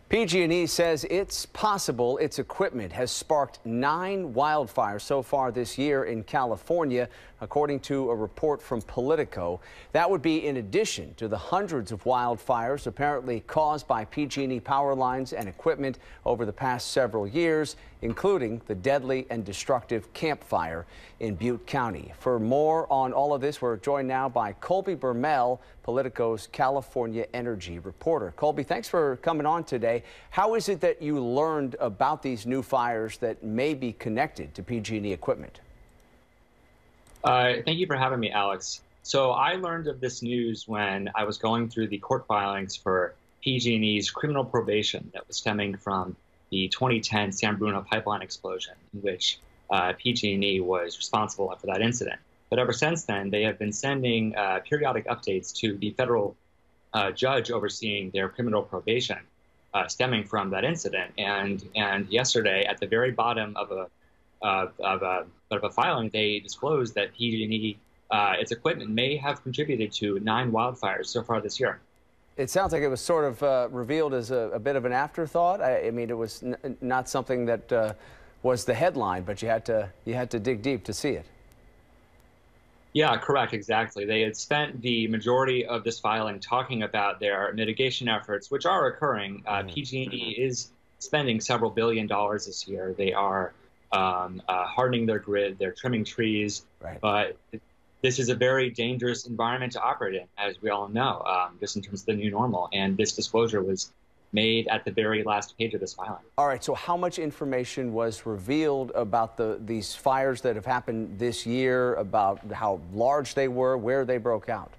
PG&E says it's possible its equipment has sparked 9 wildfires so far this year in California, according to a report from Politico. That would be in addition to the hundreds of wildfires apparently caused by PG&E power lines and equipment over the past several years, including the deadly and destructive Camp Fire in Butte County. For more on all of this, we're joined now by Colby Bermel, Politico's California energy reporter. Colby, thanks for coming on today. How is it that you learned about these new fires that may be connected to PG&E equipment? Thank you for having me, Alex. So I learned of this news when I was going through the court filings for PG&E's criminal probation that was stemming from the 2010 San Bruno pipeline explosion, in which PG&E was responsible for that incident. But ever since then, they have been sending periodic updates to the federal judge overseeing their criminal probation stemming from that incident. And yesterday, at the very bottom of a filing, they disclosed that PG&E, its equipment may have contributed to 9 wildfires so far this year. It sounds like it was sort of revealed as a bit of an afterthought. I mean, it was not something that was the headline, but you had to dig deep to see it. Yeah, correct, exactly. They had spent the majority of this filing talking about their mitigation efforts, which are occurring. PG&E is spending several $billions this year. They are hardening their grid, they're trimming trees, right. But this is a very dangerous environment to operate in, as we all know, just in terms of the new normal. And this disclosure was made at the very last page of this filing. All right, so how much information was revealed about these fires that have happened this year, about how large they were, where they broke out?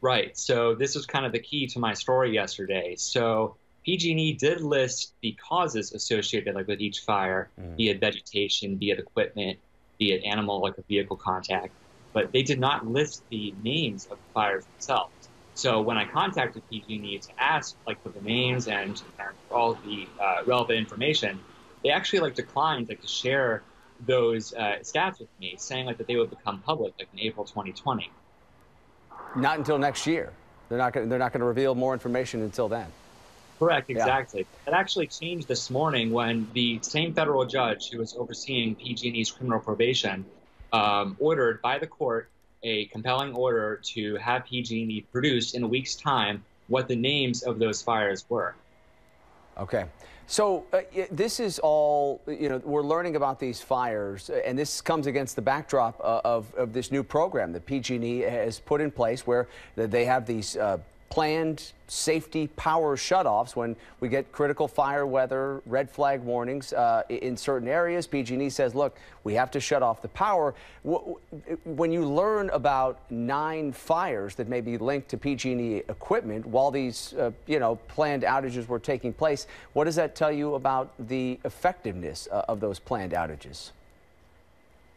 Right, so this was kind of the key to my story yesterday. So PG&E did list the causes associated with each fire, be it vegetation, be it equipment, be it animal, like a vehicle contact, but they did not list the names of the fires themselves. So when I contacted PG&E to ask for the names and all the relevant information, they actually declined to share those stats with me, saying that they would become public in April 2020. Not until next year. They're not going to reveal more information until then. Correct, exactly. Yeah. It actually changed this morning when the same federal judge who was overseeing PG&E's criminal probation ordered by the court a compelling order to have PG&E produce in a week's time what the names of those fires were. Okay. So this is all, we're learning about these fires, and this comes against the backdrop of this new program that PG&E has put in place where they have these planned safety power shutoffs when we get critical fire weather, red flag warnings in certain areas. PG&E says, look, we have to shut off the power. When you learn about 9 fires that may be linked to PG&E equipment while these, planned outages were taking place, what does that tell you about the effectiveness of those planned outages?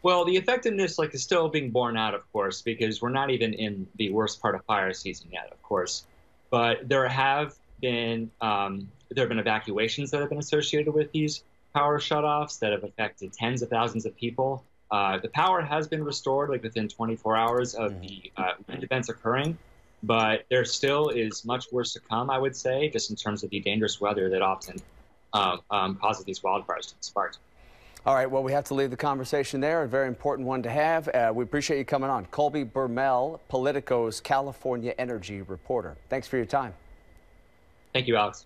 Well, the effectiveness is still being borne out, of course, because we're not even in the worst part of fire season yet, of course. But there have been evacuations that have been associated with these power shutoffs that have affected tens of thousands of people. The power has been restored within 24 hours of the events occurring, but there still is much worse to come, I would say, just in terms of the dangerous weather that often causes these wildfires to be sparked. All right, well, we have to leave the conversation there. A very important one to have. We appreciate you coming on. Colby Bermel, Politico's California energy reporter. Thanks for your time. Thank you, Alex.